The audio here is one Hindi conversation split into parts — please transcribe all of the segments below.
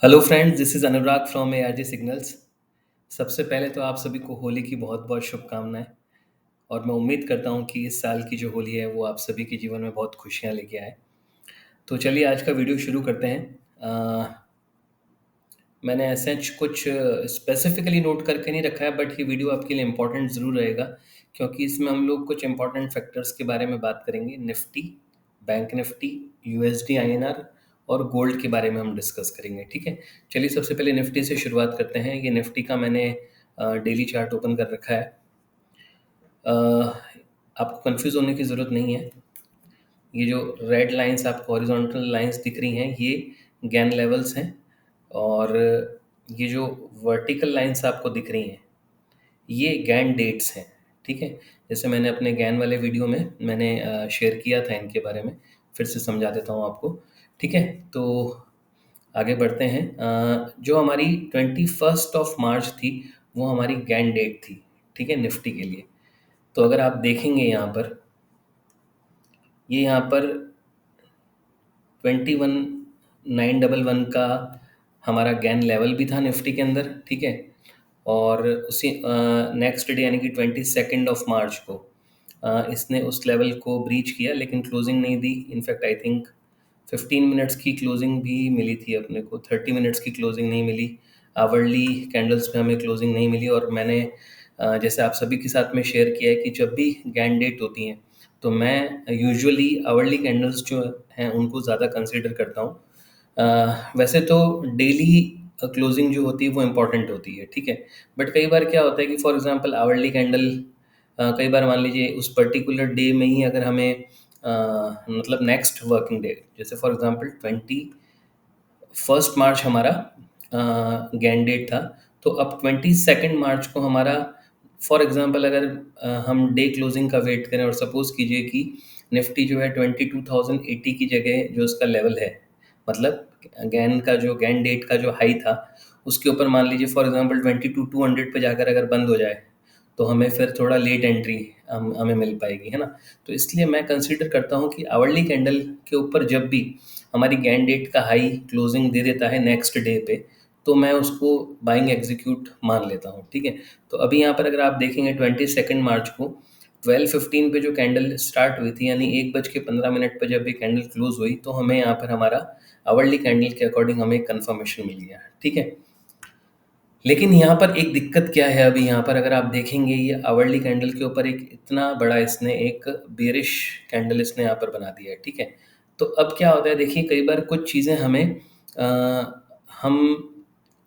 Hello friends, this is Anurag from ARG signals. सबसे पहले तो आप सभी को होली की बहुत बहुत शुभकामनाएं। और मैं उम्मीद करता हूं कि इस साल की जो होली है वो आप सभी के जीवन में बहुत खुशियां लेके आए। तो चलिए आज का वीडियो शुरू करते हैं। मैंने ऐसे कुछ स्पेसिफिकली नोट करके नहीं रखा है, बट ये वीडियो आपके लिए इम्पोर्टेंट ज़रूर रहेगा, क्योंकि इसमें हम लोग कुछ इंपॉर्टेंट फैक्टर्स के बारे में बात करेंगे। Nifty, bank Nifty, USD INR और गोल्ड के बारे में हम डिस्कस करेंगे। ठीक है, चलिए सबसे पहले निफ्टी से शुरुआत करते हैं। ये निफ्टी का मैंने डेली चार्ट ओपन कर रखा है। अ, आपको कंफ्यूज होने की ज़रूरत नहीं है। ये जो रेड लाइंस आपको हॉरिजॉन्टल लाइंस दिख रही हैं, ये गैन लेवल्स हैं। और ये जो वर्टिकल लाइंस आपको दिख रही हैं, ये गैन डेट्स हैं। ठीक है, जैसे मैंने अपने गैन वाले वीडियो में मैंने शेयर किया था इनके बारे में, फिर से समझा देता हूँ आपको। ठीक है, तो आगे बढ़ते हैं। जो हमारी 21 मार्च थी, वो हमारी गैन डेट थी। ठीक है, निफ्टी के लिए। तो अगर आप देखेंगे यहाँ पर, ये यहाँ पर 21,911 का हमारा गैन लेवल भी था निफ्टी के अंदर। ठीक है, और उसी नेक्स्ट डे यानी कि 22 मार्च को इसने उस लेवल को ब्रीच किया, लेकिन क्लोजिंग नहीं दी। इनफैक्ट आई थिंक 15 मिनट्स की क्लोजिंग भी मिली थी अपने को, 30 मिनट्स की क्लोजिंग नहीं मिली। आवरली कैंडल्स पे हमें क्लोजिंग नहीं मिली। और मैंने जैसे आप सभी के साथ में शेयर किया है कि जब भी गैन डेट होती हैं, तो मैं यूजुअली आवरली कैंडल्स जो हैं उनको ज़्यादा कंसिडर करता हूँ। वैसे तो डेली क्लोजिंग जो होती है वो इम्पॉर्टेंट होती है। ठीक है, बट कई बार क्या होता है कि फॉर एग्जांपल आवरली कैंडल, कई बार मान लीजिए उस पर्टिकुलर डे में ही अगर हमें मतलब नेक्स्ट वर्किंग डे, जैसे फॉर एग्जांपल 21 मार्च हमारा गैन डेट था, तो अब 22 मार्च को हमारा, फॉर एग्जांपल अगर हम डे क्लोजिंग का वेट करें और सपोज कीजिए कि निफ्टी जो है 22,080 की जगह जो उसका लेवल है, मतलब गैन का जो गैन डेट का जो हाई था, उसके ऊपर मान लीजिए फॉर एग्जांपल 22,200 पे जाकर अगर बंद हो जाए, तो हमें फिर थोड़ा लेट एंट्री हमें मिल पाएगी, है ना। तो इसलिए मैं कंसीडर करता हूँ कि आवरली कैंडल के ऊपर जब भी हमारी गैन डेट का हाई क्लोजिंग दे देता है नेक्स्ट डे पे, तो मैं उसको बाइंग एग्जीक्यूट मान लेता हूँ। ठीक है, तो अभी यहाँ पर अगर आप देखेंगे 22 मार्च को 12:15 पे जो कैंडल स्टार्ट हुई थी, यानी 1:15 पर जब ये कैंडल क्लोज हुई, तो हमें यहाँ पर हमारा आवरली कैंडल के अकॉर्डिंग हमें कंफर्मेशन मिल गया। ठीक है, लेकिन यहाँ पर एक दिक्कत क्या है, अभी यहाँ पर अगर आप देखेंगे ये आवरली कैंडल के ऊपर एक इतना बड़ा इसने एक बेरिश कैंडल इसने यहाँ पर बना दिया है। ठीक है, तो अब क्या होता है, देखिए कई बार कुछ चीज़ें हमें हम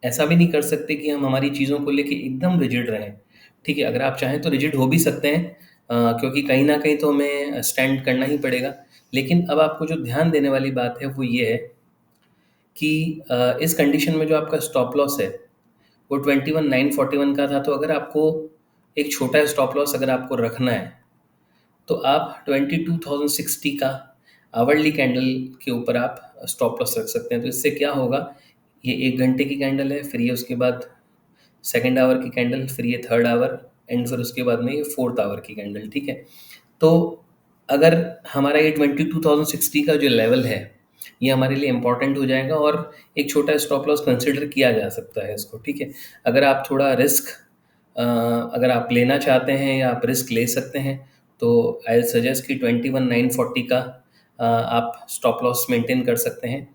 ऐसा भी नहीं कर सकते कि हम हमारी चीज़ों को लेके एकदम रिजिड रहें। ठीक है, अगर आप चाहें तो रिजिड हो भी सकते हैं, क्योंकि कहीं ना कहीं तो हमें स्टैंड करना ही पड़ेगा। लेकिन अब आपको जो ध्यान देने वाली बात है वो ये है कि इस कंडीशन में जो आपका स्टॉप लॉस है वो 21,941 का था। तो अगर आपको एक छोटा स्टॉप लॉस अगर आपको रखना है, तो आप 22,060 का आवरली कैंडल के ऊपर आप स्टॉप लॉस रख सकते हैं। तो इससे क्या होगा, ये 1 घंटे की कैंडल है, फिर ये उसके बाद सेकेंड आवर की कैंडल, फिर ये थर्ड आवर, एंड फिर उसके बाद में ये फोर्थ आवर की कैंडल। ठीक है, तो अगर हमारा ये 22,060 का जो लेवल है, ये हमारे लिए इम्पॉर्टेंट हो जाएगा और एक छोटा स्टॉप लॉस कंसिडर किया जा सकता है इसको। ठीक है, अगर आप थोड़ा रिस्क अगर आप लेना चाहते हैं या आप रिस्क ले सकते हैं, तो आई सजेस्ट कि 21,940 का आप स्टॉप लॉस मेंटेन कर सकते हैं।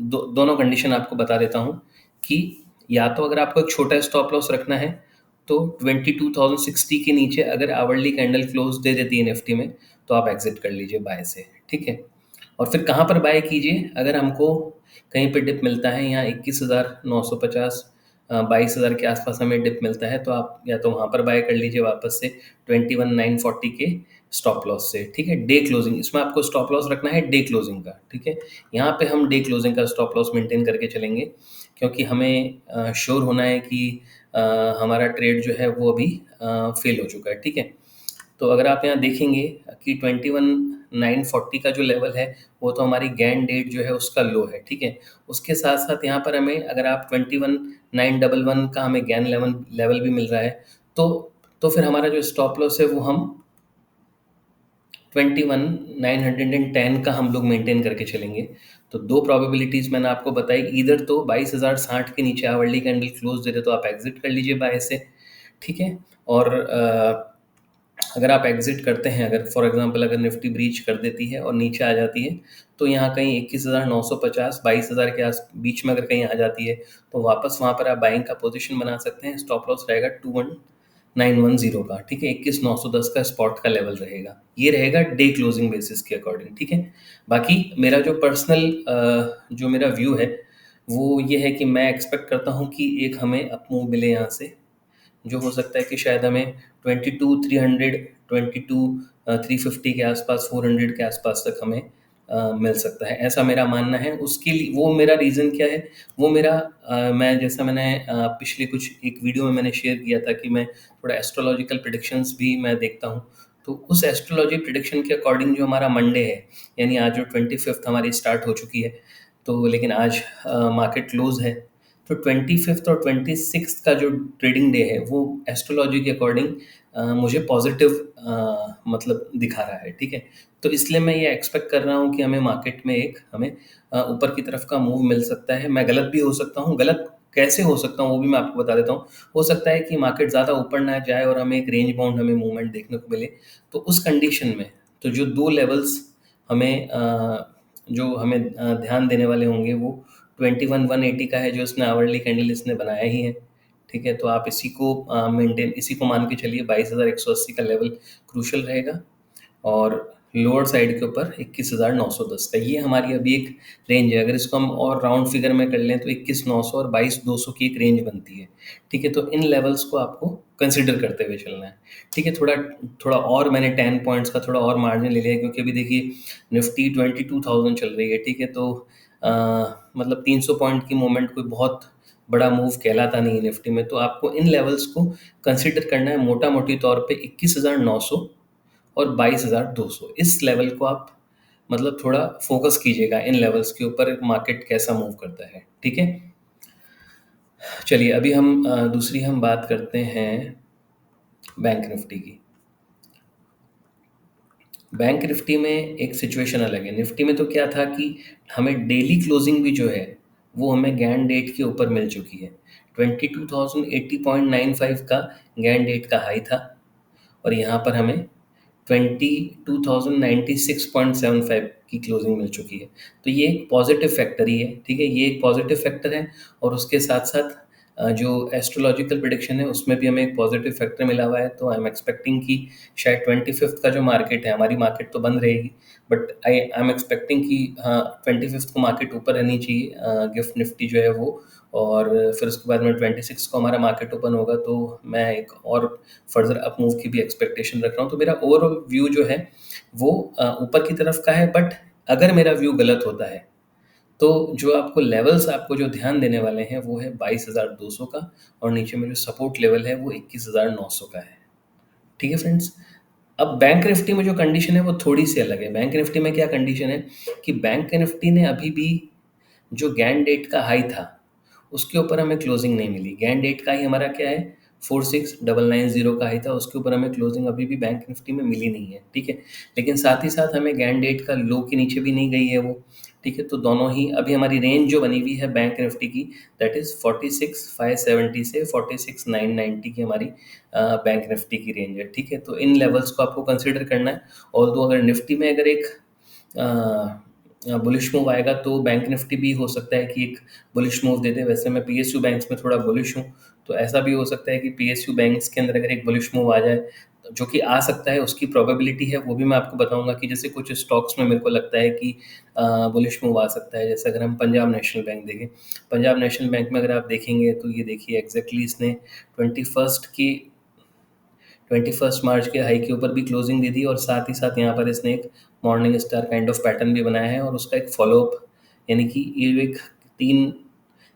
दोनों कंडीशन आपको बता देता हूँ कि या तो अगर आपको एक छोटा स्टॉप लॉस रखना है, तो 22,060 के नीचे अगर आवरली कैंडल क्लोज दे देती है निफ्टी में, तो आप एग्जिट कर लीजिए बाय से। ठीक है, और फिर कहाँ पर बाय कीजिए, अगर हमको कहीं पे डिप मिलता है यहाँ 21,950, 22,000 के आसपास हमें डिप मिलता है, तो आप या तो वहाँ पर बाय कर लीजिए वापस से 21,940 के स्टॉप लॉस से। ठीक है, डे क्लोजिंग, इसमें आपको स्टॉप लॉस रखना है डे क्लोजिंग का। ठीक है, यहाँ पे हम डे क्लोजिंग का स्टॉप लॉस मेंटेन करके चलेंगे, क्योंकि हमें श्योर होना है कि हमारा ट्रेड जो है वो अभी फेल हो चुका है। ठीक है, तो अगर आप यहाँ देखेंगे कि 21,940 का जो लेवल है, वो तो हमारी गैन डेट जो है उसका लो है। ठीक है, उसके साथ साथ यहाँ पर हमें, अगर आप 21,911 का हमें गैन लेवल लेवल भी मिल रहा है, तो फिर हमारा जो स्टॉप लॉस है वो हम 21,910 का हम लोग मेंटेन करके चलेंगे। तो दो प्रोबेबिलिटीज़ मैंने आपको बताई, ईदर तो 22,060 के नीचे आवरली कैंडल क्लोज दे रहे तो आप एग्जिट कर लीजिए बाय से, ठीक है। और अगर आप एग्जिट करते हैं, अगर फॉर एग्जांपल अगर निफ्टी ब्रीच कर देती है और नीचे आ जाती है, तो यहाँ कहीं 21,950 22,000 के आस बीच में अगर कहीं आ जाती है, तो वापस वहाँ पर आप बाइंग का पोजीशन बना सकते हैं। स्टॉप लॉस रहेगा 21,910 का, ठीक है। 21,910 का स्पॉट का लेवल रहेगा, ये रहेगा डे क्लोजिंग बेसिस के अकॉर्डिंग, ठीक है। बाकी मेरा जो पर्सनल जो मेरा व्यू है वो ये है कि मैं एक्सपेक्ट करता हूँ कि एक हमें अप मूव मिले यहाँ से, जो हो सकता है कि शायद हमें 22,300, 22,350 के आसपास, 400 के आसपास तक हमें मिल सकता है, ऐसा मेरा मानना है। उसके लिए वो मेरा रीज़न क्या है, वो मेरा मैं जैसा मैंने पिछले कुछ एक वीडियो में मैंने शेयर किया था कि मैं थोड़ा एस्ट्रोलॉजिकल प्रिडिक्शंस भी मैं देखता हूँ। तो उस एस्ट्रोलॉजी प्रिडिक्शन के अकॉर्डिंग जो हमारा मंडे है, यानी आज जो 25th हमारी स्टार्ट हो चुकी है, तो लेकिन आज मार्केट क्लोज है, तो 25th और 26th का जो ट्रेडिंग डे है वो एस्ट्रोलॉजी के अकॉर्डिंग मुझे पॉजिटिव मतलब दिखा रहा है, ठीक है। तो इसलिए मैं ये एक्सपेक्ट कर रहा हूँ कि हमें मार्केट में एक हमें ऊपर की तरफ का मूव मिल सकता है। मैं गलत भी हो सकता हूँ, गलत कैसे हो सकता हूँ वो भी मैं आपको बता देता हूँ। हो सकता है कि मार्केट ज़्यादा ऊपर ना जाए और हमें एक रेंज बाउंड हमें मूवमेंट देखने को मिले, तो उस कंडीशन में तो जो दो लेवल्स हमें जो हमें ध्यान देने वाले होंगे वो 21,180 का है, जो इसने आवरली कैंडल इसने बनाया ही है, ठीक है। तो आप इसी को मेंटेन, इसी को मान के चलिए, 22,180 का लेवल क्रूशल रहेगा, और लोअर साइड के ऊपर 21,910 का, ये हमारी अभी एक रेंज है। अगर इसको हम और राउंड फिगर में कर लें तो 21,900 और 22,200 की एक रेंज बनती है, ठीक है। तो इन लेवल्स को आपको कंसिडर करते हुए चलना है, ठीक है। थोड़ा थोड़ा और मैंने 10 पॉइंट्स का थोड़ा और मार्जिन ले लिया है, क्योंकि अभी देखिए निफ्टी 22,000 चल रही है, ठीक है। तो अ, मतलब 300 पॉइंट की मूवमेंट कोई बहुत बड़ा मूव कहलाता नहीं है निफ्टी में। तो आपको इन लेवल्स को कंसिडर करना है, मोटा मोटी तौर पे 21,900 और 22,200, इस लेवल को आप मतलब थोड़ा फोकस कीजिएगा, इन लेवल्स के ऊपर मार्केट कैसा मूव करता है, ठीक है। चलिए अभी हम दूसरी हम बात करते हैं बैंक निफ्टी की। बैंक निफ्टी में एक सिचुएशन अलग है। निफ्टी में तो क्या था कि हमें डेली क्लोजिंग भी जो है वो हमें गैन डेट के ऊपर मिल चुकी है। 22,080.95 का गैन डेट का हाई था, और यहाँ पर हमें 22,096.75 की क्लोजिंग मिल चुकी है। तो ये एक पॉजिटिव फैक्टर ही है, ठीक है, ये एक पॉजिटिव फैक्टर है। और उसके साथ साथ जो एस्ट्रोलॉजिकल प्रिडिक्शन है उसमें भी हमें एक पॉजिटिव फैक्टर मिला हुआ है। तो आई एम एक्सपेक्टिंग कि शायद 25th का जो मार्केट है, हमारी मार्केट तो बंद रहेगी, बट आई एम एक्सपेक्टिंग कि हाँ 25th को मार्केट ऊपर रहनी चाहिए, गिफ्ट निफ्टी जो है वो। और फिर उसके बाद में 26 को हमारा मार्केट ओपन होगा, तो मैं एक और फर्दर अप मूव की भी एक्सपेक्टेशन रख रहा हूँ। तो मेरा ओवरऑल व्यू जो है वो ऊपर की तरफ का है, बट अगर मेरा व्यू गलत होता है तो जो आपको लेवल्स आपको जो ध्यान देने वाले हैं वो है 22,200 का, और नीचे में जो सपोर्ट लेवल है वो 21,900 का है, ठीक है फ्रेंड्स। अब बैंक निफ्टी में जो कंडीशन है वो थोड़ी सी अलग है। बैंक निफ्टी में क्या कंडीशन है कि बैंक निफ्टी ने अभी भी जो गैन डेट का हाई था उसके ऊपर हमें क्लोजिंग नहीं मिली। गैन डेट का ही हमारा क्या है, 46,990 का हाई था, उसके ऊपर हमें क्लोजिंग अभी भी बैंक निफ्टी में मिली नहीं है, ठीक है। लेकिन साथ ही साथ हमें गैन डेट का लो के नीचे भी नहीं गई है वो, ठीक है। तो दोनों ही अभी हमारी रेंज जो बनी हुई है बैंक निफ्टी की, दैट इज़ 46,570 से 46,990 की हमारी बैंक निफ्टी की रेंज है, ठीक है। तो इन लेवल्स को आपको कंसिडर करना है। और तो अगर निफ्टी में अगर एक बुलिश मूव आएगा तो बैंक निफ्टी भी हो सकता है कि एक बुलिश मूव दे दे। वैसे मैं पीएसयू बैंक्स में थोड़ा बुलिश हूँ, तो ऐसा भी हो सकता है कि पीएसयू बैंक्स के अंदर अगर एक बुलिश मूव आ जाए, जो कि आ सकता है, उसकी प्रोबेबिलिटी है वो भी मैं आपको बताऊंगा। कि जैसे कुछ स्टॉक्स में मेरे को लगता है कि बुलिश मूव आ सकता है। जैसे अगर हम पंजाब नेशनल बैंक देखें, पंजाब नेशनल बैंक में अगर आप देखेंगे तो ये देखिए एग्जैक्टली इसने 21 मार्च के हाई के ऊपर भी क्लोजिंग दे दी, और साथ ही साथ यहाँ पर इसने एक morning star kind of pattern भी बनाया है, और उसका एक फॉलोअप, यानी कि ये जो एक 3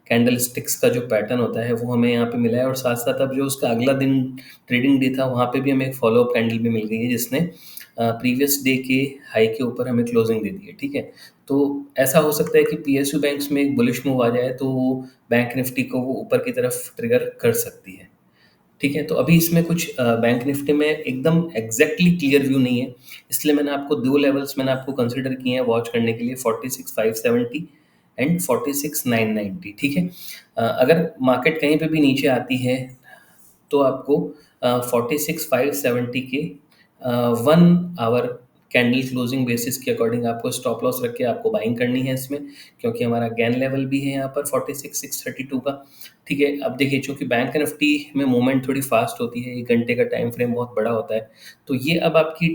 कैंडल स्टिक्स का जो पैटर्न होता है वो हमें यहाँ पे मिला है। और साथ साथ अब जो उसका अगला दिन ट्रेडिंग डे था वहाँ पे भी हमें एक फॉलोअप कैंडल भी मिल गई है, जिसने प्रीवियस डे के हाई के ऊपर हमें क्लोजिंग दे दी है, ठीक है। तो ऐसा हो सकता है कि पीएसयू बैंक्स में एक बुलिश मूव आ जाए तो बैंक निफ्टी को वो ऊपर की तरफ ट्रिगर कर सकती है। ठीक है, तो अभी इसमें कुछ बैंक निफ्टी में एकदम एग्जैक्टली क्लियर व्यू नहीं है, इसलिए मैंने आपको दो लेवल्स मैंने आपको कंसिडर किए हैं वॉच करने के लिए, 46,570 एंड 46,990। ठीक है, अगर मार्केट कहीं पे भी नीचे आती है तो आपको 46,570 के 1 आवर कैंडल क्लोजिंग बेसिस के अकॉर्डिंग आपको स्टॉप लॉस रख के आपको बाइंग करनी है इसमें, क्योंकि हमारा गैन लेवल भी है यहाँ पर 46,632 का। ठीक है, अब देखिए चूंकि बैंक निफ्टी में मूवमेंट थोड़ी फास्ट होती है, 1 घंटे का टाइम फ्रेम बहुत बड़ा होता है, तो ये अब आपकी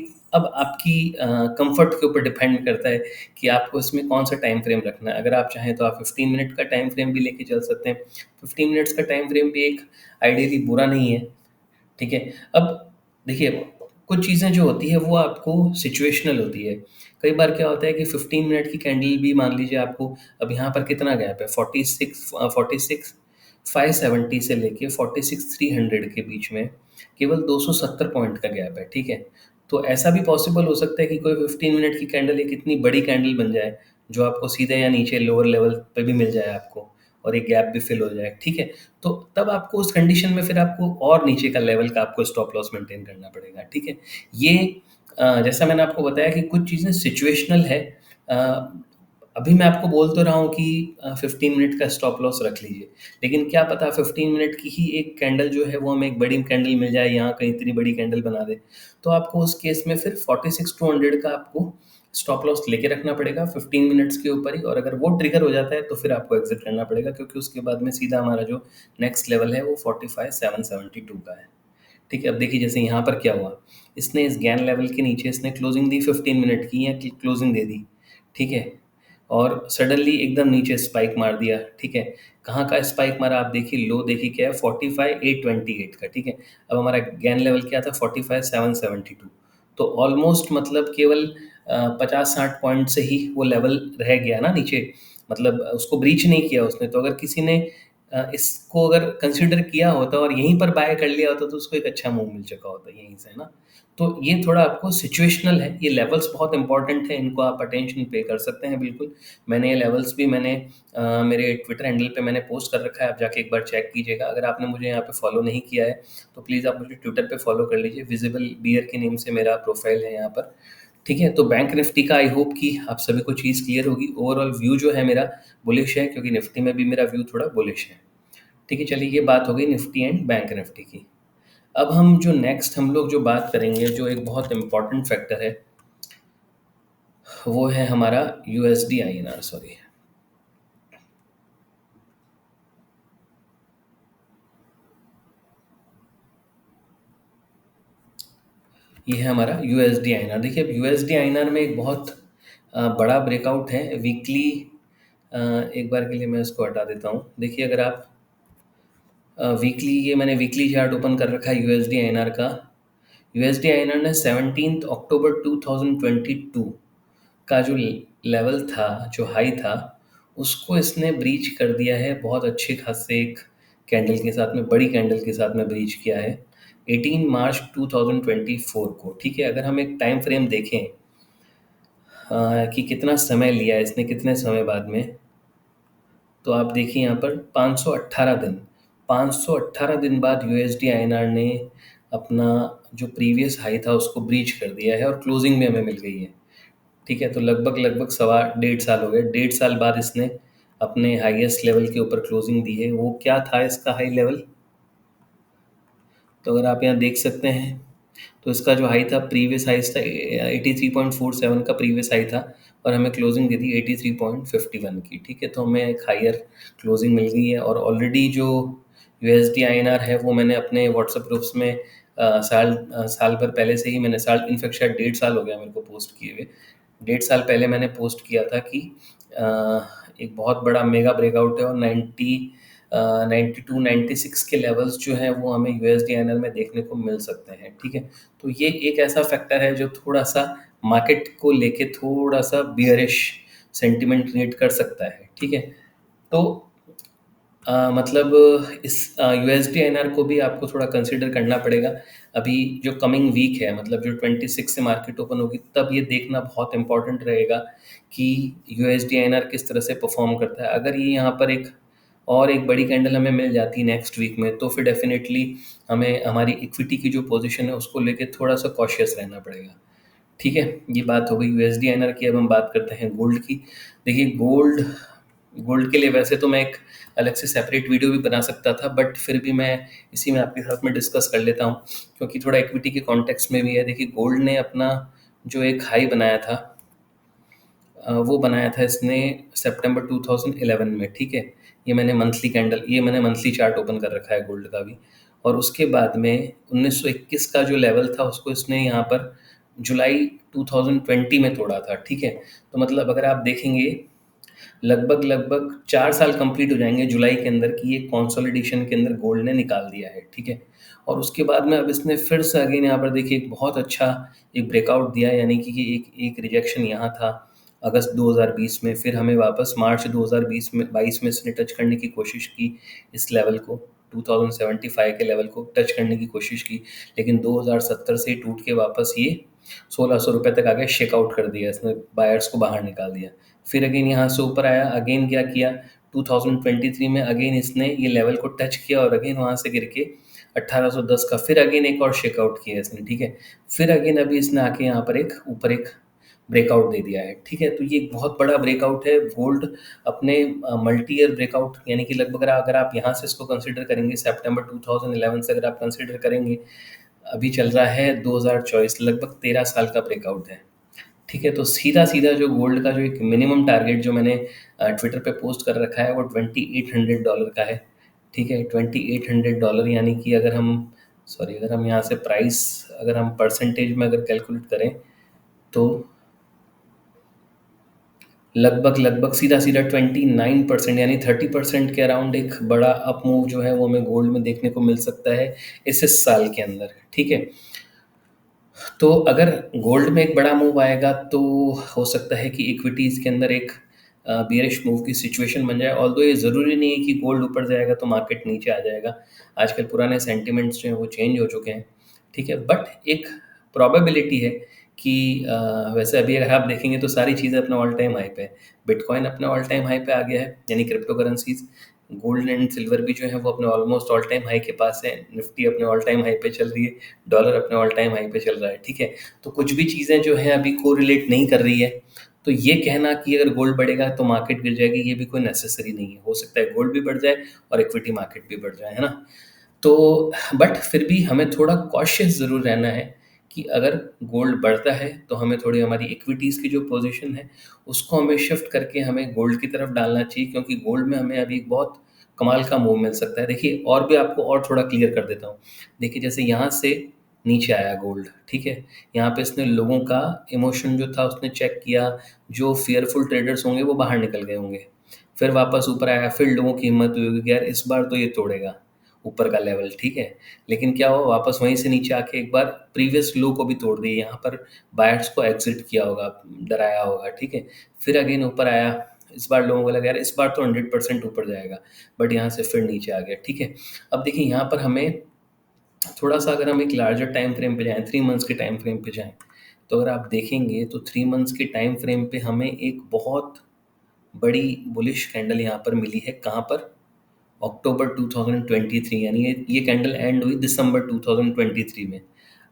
कंफर्ट के ऊपर डिपेंड करता है कि आपको इसमें कौन सा टाइम फ्रेम रखना है। अगर आप चाहें तो आप 15 मिनट का टाइम फ्रेम भी लेके चल सकते हैं, 15 मिनट्स का टाइम फ्रेम भी एक आइडियली बुरा नहीं है। ठीक है, अब देखिए कुछ चीज़ें जो होती है वो आपको सिचुएशनल होती है। कई बार क्या होता है कि 15 मिनट की कैंडल भी मान लीजिए आपको, अब यहाँ पर कितना गैप है, 46 570 से लेके 46 300 के बीच में केवल 270 पॉइंट का गैप है। ठीक है, तो ऐसा भी पॉसिबल हो सकता है कि कोई 15 मिनट की कैंडल एक इतनी बड़ी कैंडल बन जाए जो आपको सीधे या नीचे लोअर लेवल पे भी मिल जाए आपको, और एक गैप भी फिल हो जाए। ठीक है, तो तब आपको उस कंडीशन में फिर आपको और नीचे का लेवल का आपको स्टॉप लॉस मेंटेन करना पड़ेगा। ठीक है, ये जैसा मैंने आपको बताया कि कुछ चीज़ें सिचुएशनल है। अ, अभी मैं आपको बोल तो रहा हूँ कि 15 मिनट का स्टॉप लॉस रख लीजिए, लेकिन क्या पता 15 मिनट की ही एक कैंडल जो है वो हमें एक बड़ी कैंडल मिल जाए, यहाँ कहीं इतनी बड़ी कैंडल बना दे, तो आपको उस केस में फिर 46,200 का आपको स्टॉप लॉस लेके रखना पड़ेगा 15 मिनट्स के ऊपर ही, और अगर वो ट्रिगर हो जाता है तो फिर आपको एग्जिट करना पड़ेगा, क्योंकि उसके बाद में सीधा हमारा जो नेक्स्ट लेवल है वो 45,772 का है। ठीक है, अब देखिए जैसे यहाँ पर क्या हुआ, इसने इस गैन लेवल के नीचे इसने क्लोजिंग दी 15 मिनट की, या क्लोजिंग दे दी। ठीक है, और सडनली एकदम नीचे स्पाइक मार दिया। ठीक है, कहाँ का स्पाइक मारा आप देखिए, लो देखिए क्या है, 45,828 का। ठीक है, अब हमारा गैन लेवल क्या था, 45,772, तो ऑलमोस्ट मतलब केवल 50-60 पॉइंट से ही वो लेवल रह गया ना नीचे, मतलब उसको ब्रीच नहीं किया उसने। तो अगर किसी ने इसको अगर कंसिडर किया होता और यहीं पर बाय कर लिया होता तो उसको एक अच्छा मूव मिल चुका होता यहीं से ना। तो ये थोड़ा आपको सिचुएशनल है, ये लेवल्स बहुत इंपॉर्टेंट है, इनको आप अटेंशन पे कर सकते हैं बिल्कुल। मैंने ये लेवल्स भी मेरे ट्विटर हैंडल पे मैंने पोस्ट कर रखा है, आप जाके एक बार चेक कीजिएगा। अगर आपने मुझे यहाँ पे फॉलो नहीं किया है तो प्लीज़ आप मुझे ट्विटर पे फॉलो कर लीजिए, विजिबल बियर के नेम से मेरा प्रोफाइल है यहाँ पर। ठीक है, तो बैंक निफ्टी का आई होप कि आप सभी को चीज़ क्लियर होगी। ओवरऑल व्यू जो है मेरा बुलिश है, क्योंकि निफ्टी में भी मेरा व्यू थोड़ा बुलिश है। ठीक है, चलिए ये बात हो गई निफ्टी एंड बैंक निफ्टी की। अब हम जो नेक्स्ट हम लोग जो बात करेंगे, जो एक बहुत इंपॉर्टेंट फैक्टर है, वो है हमारा यूएसडी आईएनआर, सॉरी, ये है हमारा यूएसडी आईएनआर। देखिए अब यूएसडी आईएनआर में एक बहुत बड़ा ब्रेकआउट है वीकली। एक बार के लिए मैं इसको हटा देता हूँ। देखिए अगर आप वीकली, ये मैंने वीकली चार्ट ओपन कर रखा है यूएसडी आईएनआर का। यूएसडी आईएनआर ने 17 अक्टूबर 2022 का जो लेवल था, जो हाई था, उसको इसने ब्रीच कर दिया है बहुत अच्छे खासे एक कैंडल के साथ में, बड़ी कैंडल के साथ में ब्रीच किया है 18 मार्च 2024 को। ठीक है, अगर हम एक टाइम फ्रेम देखें कि कितना समय लिया है इसने, कितने समय बाद में, तो आप देखिए यहाँ पर 518 दिन, 518 दिन बाद यूएसडी आईएनआर ने अपना जो प्रीवियस हाई था उसको ब्रीच कर दिया है, और क्लोजिंग में हमें मिल गई है। ठीक है, तो लगभग लगभग सवा डेढ़ साल हो गए, 1.5 साल बाद इसने अपने हाईएस्ट लेवल के ऊपर क्लोजिंग दी है। वो क्या था इसका हाई लेवल, तो अगर आप यहाँ देख सकते हैं तो इसका जो हाई था, प्रीवियस हाई था 83.47 का प्रीवियस हाई था, और हमें क्लोजिंग दी थी 83.51 की। ठीक है, तो हमें एक हायर क्लोजिंग मिल गई है। और ऑलरेडी जो यूएसडी आईएनआर है वो मैंने अपने व्हाट्सएप ग्रुप्स में साल भर पहले से ही मैंने, साल इनफेक्ट शायद 1.5 साल हो गया मेरे को पोस्ट किए हुए, 1.5 साल पहले मैंने पोस्ट किया था कि एक बहुत बड़ा मेगा ब्रेकआउट है, और 92-96 के लेवल्स जो हैं वो हमें यूएसडी आईएनआर में देखने को मिल सकते हैं। ठीक है, तो ये एक ऐसा फैक्टर है जो थोड़ा सा मार्केट को लेके थोड़ा सा बियरिश सेंटिमेंट क्रिएट कर सकता है। ठीक है, तो मतलब इस यूएसडी आईएनआर को भी आपको थोड़ा कंसिडर करना पड़ेगा। अभी जो कमिंग वीक है, मतलब जो 26 से मार्केट ओपन होगी, तब ये देखना बहुत इंपॉर्टेंट रहेगा कि यूएसडी आईएनआर किस तरह से परफॉर्म करता है। अगर ये यहाँ पर एक और एक बड़ी कैंडल हमें मिल जाती नेक्स्ट वीक में, तो फिर डेफिनेटली हमें हमारी इक्विटी की जो पोजीशन है उसको लेके थोड़ा सा कॉशियस रहना पड़ेगा। ठीक है, ये बात हो गई यूएसडी आईएनआर की। अब हम बात करते हैं गोल्ड की। देखिए गोल्ड, गोल्ड के लिए वैसे तो मैं एक अलग से सेपरेट वीडियो भी बना सकता था, बट फिर भी मैं इसी में आपके साथ में डिस्कस कर लेता हूँ, क्योंकि थोड़ा इक्विटी के कॉन्टेक्स्ट में भी है। देखिए गोल्ड ने अपना जो एक हाई बनाया था, वो बनाया था इसने सितंबर 2011 में। ठीक है, ये मैंने मंथली चार्ट ओपन कर रखा है गोल्ड का भी। और उसके बाद में 1921 का जो लेवल था उसको इसने यहाँ पर जुलाई 2020 में तोड़ा था। ठीक है, तो मतलब अगर आप देखेंगे लगभग लगभग 4 साल कंप्लीट हो जाएंगे जुलाई के अंदर कि ये कंसोलिडेशन के अंदर गोल्ड ने निकाल दिया है। ठीक है, और उसके बाद में अब इसने फिर से अगेन यहाँ पर देखिए एक बहुत अच्छा एक ब्रेकआउट दिया, यानी कि एक एक रिजेक्शन यहाँ था अगस्त 2020 में, फिर हमें वापस मार्च 2020 में 22 में इसने टच करने की कोशिश की इस लेवल को, 2075 के लेवल को टच करने की कोशिश की, लेकिन 2070 से टूट के वापस ये 1600 रुपये तक आ गया, शेकआउट कर दिया इसने, बायर्स को बाहर निकाल दिया। फिर अगेन यहाँ से ऊपर आया, अगेन क्या किया 2023 में, अगेन इसने ये लेवल को टच किया और अगेन वहाँ से गिर के 1810 का फिर अगेन एक और शेकआउट किया इसने। ठीक है, फिर अगेन अभी इसने आके यहाँ पर एक ऊपर एक ब्रेकआउट दे दिया है। ठीक है, तो ये एक बहुत बड़ा ब्रेकआउट है। गोल्ड अपने मल्टी ईयर ब्रेकआउट, यानी कि लगभग अगर आप यहाँ से इसको कंसिडर करेंगे सितंबर 2011 से अगर आप कंसिडर करेंगे, अभी चल रहा है 2024, लगभग 13 साल का ब्रेकआउट है। ठीक है, तो सीधा सीधा जो गोल्ड का जो एक मिनिमम टारगेट जो मैंने ट्विटर पे पोस्ट कर रखा है वो $2800 का है। ठीक है, $2800, यानी कि अगर हम अगर हम यहाँ से प्राइस, अगर हम परसेंटेज में अगर कैलकुलेट करें तो लगभग लगभग सीधा सीधा 29%, यानी 30% के अराउंड एक बड़ा अप मूव जो है वो हमें गोल्ड में देखने को मिल सकता है इस साल के अंदर। ठीक है, तो अगर गोल्ड में एक बड़ा मूव आएगा तो हो सकता है कि इक्विटीज़ के अंदर एक बियरिश मूव की सिचुएशन बन जाए। ऑल्दो ये ज़रूरी नहीं है कि गोल्ड ऊपर जाएगा तो मार्केट नीचे आ जाएगा, आजकल पुराने सेंटिमेंट्स जो हैं वो चेंज हो चुके हैं। ठीक है, बट एक प्रोबेबिलिटी है कि वैसे अभी अगर आप देखेंगे तो सारी चीज़ें अपना ऑल टाइम हाई पे है। बिटकॉइन अपने ऑल टाइम हाई पे आ गया है, यानी crypto currencies. Gold and silver भी जो है वो अपने ऑलमोस्ट ऑल टाइम हाई के पास है, निफ्टी अपने ऑल टाइम हाई पे चल रही है, डॉलर अपने ऑल टाइम हाई पे चल रहा है। ठीक है, तो कुछ भी चीज़ें जो हैं अभी कोरिलेट नहीं कर रही है, तो ये कहना कि अगर गोल्ड बढ़ेगा तो मार्केट गिर जाएगी, ये भी कोई नेसेसरी नहीं है। हो सकता है गोल्ड भी बढ़ जाए और इक्विटी मार्केट भी बढ़ जाए, है ना। तो बट फिर भी हमें थोड़ा कॉशियस ज़रूर रहना है कि अगर गोल्ड बढ़ता है तो हमें थोड़ी हमारी इक्विटीज़ की जो पोजीशन है उसको हमें शिफ्ट करके हमें गोल्ड की तरफ डालना चाहिए, क्योंकि गोल्ड में हमें अभी बहुत कमाल का मूव मिल सकता है। देखिए और भी आपको और थोड़ा क्लियर कर देता हूँ। देखिए जैसे यहाँ से नीचे आया गोल्ड, ठीक है, यहाँ पे इसने लोगों का इमोशन जो था उसने चेक किया, जो फियरफुल ट्रेडर्स होंगे वो बाहर निकल गए होंगे, फिर वापस ऊपर आया, फिर लोगों की हिम्मत हुई होगी कि यार इस बार तो ये तोड़ेगा ऊपर का लेवल। ठीक है, लेकिन क्या हुआ, वापस वहीं से नीचे आके एक बार प्रीवियस लो को भी तोड़ दिए, यहाँ पर बायर्स को एग्जिट किया होगा, डराया होगा। ठीक है, फिर अगेन ऊपर आया, इस बार लोगों को लगा यार इस बार तो 100% ऊपर जाएगा, बट यहाँ से फिर नीचे आ गया। ठीक है, अब देखिए यहाँ पर हमें थोड़ा सा, अगर हम एक लार्जर टाइम फ्रेम पे जाएं, 3 मंथ्स के टाइम फ्रेम पे जाएं, तो अगर आप देखेंगे तो 3 मंथ्स के टाइम फ्रेम पे हमें एक बहुत बड़ी बुलिश कैंडल यहाँ पर मिली है। कहाँ पर, अक्टूबर 2023, यानी ये कैंडल एंड हुई दिसंबर 2023 में।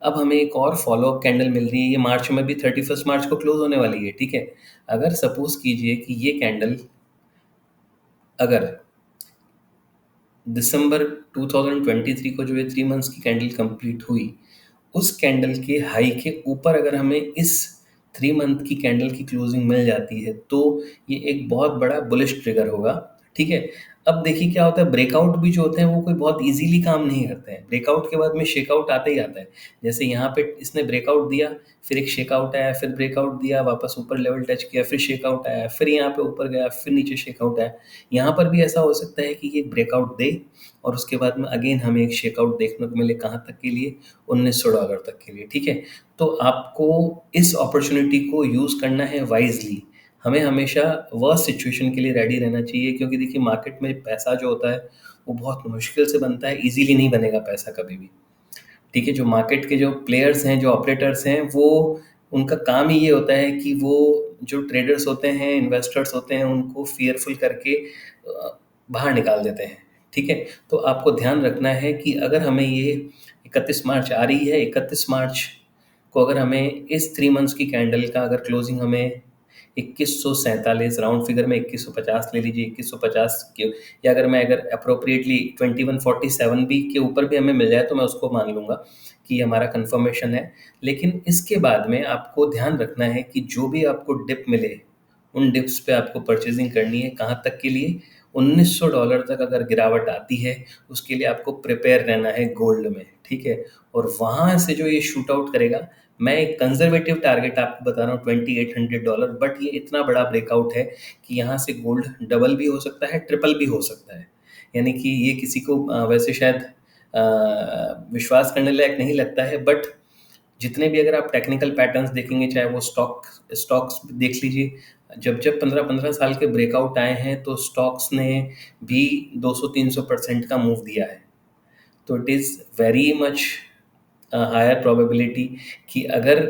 अब हमें एक और फॉलो अप कैंडल मिल रही है, ये मार्च में भी 31 मार्च को क्लोज होने वाली है। ठीक है, अगर सपोज कीजिए कि ये कैंडल अगर दिसंबर 2023 को जो ये 3 मंथ्स की कैंडल कंप्लीट हुई, उस कैंडल के हाई के ऊपर अगर हमें इस 3 मंथ की कैंडल की क्लोजिंग मिल जाती है तो ये एक बहुत बड़ा बुलिश ट्रिगर होगा। ठीक है, अब देखिए क्या होता है, ब्रेकआउट भी जो होते हैं वो कोई बहुत इजीली काम नहीं करते हैं, ब्रेकआउट के बाद में शेकआउट आता ही आता है। जैसे यहाँ पे इसने ब्रेकआउट दिया, फिर एक शेकआउट आया, फिर ब्रेकआउट दिया, वापस ऊपर लेवल टच किया, फिर शेकआउट आया, फिर यहाँ पे ऊपर गया, फिर नीचे शेकआउट आया। यहाँ पर भी ऐसा हो सकता है कि ये ब्रेकआउट दे और उसके बाद में अगेन हमें एक शेकआउट देखने को मिले, कहाँ तक के लिए, $1900 तक के लिए। ठीक है, तो आपको इस अपॉर्चुनिटी को यूज़ करना है वाइजली। हमें हमेशा वर्स्ट सिचुएशन के लिए रेडी रहना चाहिए, क्योंकि देखिए मार्केट में पैसा जो होता है वो बहुत मुश्किल से बनता है, इजीली नहीं बनेगा पैसा कभी भी। ठीक है, जो मार्केट के जो प्लेयर्स हैं, जो ऑपरेटर्स हैं, वो उनका काम ही ये होता है कि वो जो ट्रेडर्स होते हैं, इन्वेस्टर्स होते हैं, उनको फियरफुल करके बाहर निकाल देते हैं, ठीक है? तो आपको ध्यान रखना है कि अगर हमें ये 31 मार्च आ रही है, 31 मार्च को अगर हमें इस 3 मंथ्स की कैंडल का अगर क्लोजिंग हमें 2147 राउंड फिगर में 2150 ले लीजिए, 2150 के, या अगर अप्रोप्रिएटली 2147 भी के ऊपर भी हमें मिल जाए तो मैं उसको मान लूँगा कि ये हमारा कन्फर्मेशन है। लेकिन इसके बाद में आपको ध्यान रखना है कि जो भी आपको डिप मिले, उन डिप्स पे आपको परचेजिंग करनी है। कहाँ तक के लिए? $1900 तक अगर गिरावट आती है, उसके लिए आपको प्रिपेयर रहना है गोल्ड में, ठीक है? और वहाँ से जो ये शूट आउट करेगा, मैं एक कंजर्वेटिव टारगेट आपको बता रहा हूँ $2800, बट ये इतना बड़ा ब्रेकआउट है कि यहाँ से गोल्ड डबल भी हो सकता है, ट्रिपल भी हो सकता है। यानी कि ये किसी को वैसे शायद विश्वास करने लायक नहीं लगता है, बट जितने भी अगर आप टेक्निकल पैटर्न्स देखेंगे, चाहे वो स्टॉक्स देख लीजिए, जब 15-15 साल के ब्रेकआउट आए हैं तो स्टॉक्स ने भी 200-300% का मूव दिया है। तो it is very much higher probability कि अगर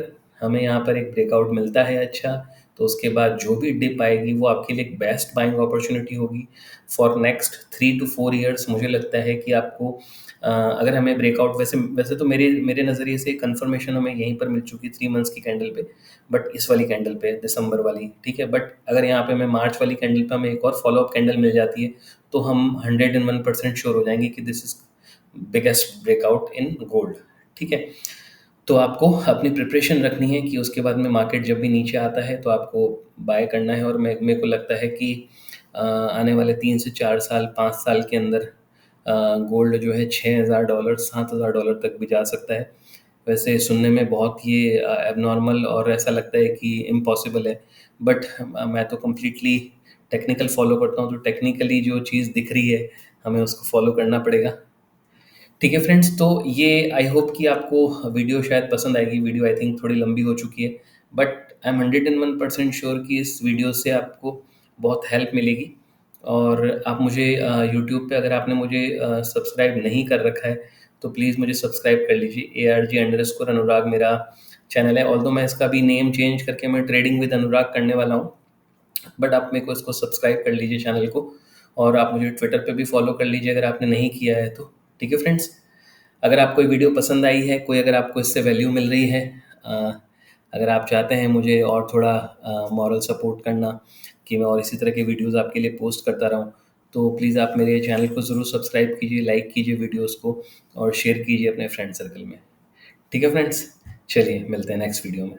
हमें यहाँ पर एक ब्रेकआउट मिलता है अच्छा, तो उसके बाद जो भी डिप आएगी वो आपके लिए एक बेस्ट बाइंग अपॉर्चुनिटी होगी फॉर नेक्स्ट 3 to 4 ईयर्स। मुझे लगता है कि आपको अगर हमें ब्रेकआउट, वैसे वैसे तो मेरे मेरे नज़रिए से कंफर्मेशन हमें यहीं पर मिल चुकी 3 मंथ्स की कैंडल पे, बट इस वाली कैंडल पे, दिसंबर वाली, ठीक है? बट अगर यहाँ पे हमें मार्च वाली कैंडल पे हमें एक और फॉलोअप कैंडल मिल जाती है, तो हम 101% श्योर हो जाएंगे कि this is biggest breakout in gold, ठीक है? तो आपको अपनी प्रिपरेशन रखनी है कि उसके बाद में मार्केट जब भी नीचे आता है तो आपको बाय करना है। और मेरे को लगता है कि आने वाले 3 से 4 साल, 5 साल के अंदर गोल्ड जो है $6000, $7000 तक भी जा सकता है। वैसे सुनने में बहुत ये एबनॉर्मल और ऐसा लगता है कि इम्पॉसिबल है, बट मैं तो कम्प्लीटली टेक्निकल फॉलो करता हूँ, तो टेक्निकली जो चीज़ दिख रही है हमें उसको फॉलो करना पड़ेगा। ठीक है फ्रेंड्स, तो ये आई होप कि आपको वीडियो शायद पसंद आएगी। वीडियो आई थिंक थोड़ी लंबी हो चुकी है, बट आई एम 101% श्योर कि इस वीडियो से आपको बहुत हेल्प मिलेगी। और आप मुझे यूट्यूब पे, अगर आपने मुझे सब्सक्राइब नहीं कर रखा है तो प्लीज़ मुझे सब्सक्राइब कर लीजिए। ARG_अनुराग मेरा चैनल है। ऑल्दो मैं इसका भी नेम चेंज करके मैं ट्रेडिंग विद अनुराग करने वाला हूँ, बट आप मेरे को इसको सब्सक्राइब कर लीजिए चैनल को। और आप मुझे ट्विटर पे भी फॉलो कर लीजिए अगर आपने नहीं किया है तो। ठीक है फ्रेंड्स, अगर आपको ये वीडियो पसंद आई है, कोई अगर आपको इससे वैल्यू मिल रही है, अ, अगर आप चाहते हैं मुझे और थोड़ा मॉरल सपोर्ट करना कि मैं और इसी तरह के वीडियोस आपके लिए पोस्ट करता रहूं, तो प्लीज़ आप मेरे चैनल को ज़रूर सब्सक्राइब कीजिए, लाइक कीजिए वीडियोस को और शेयर कीजिए अपने फ्रेंड सर्कल में। ठीक है फ्रेंड्स, चलिए मिलते हैं नेक्स्ट वीडियो में।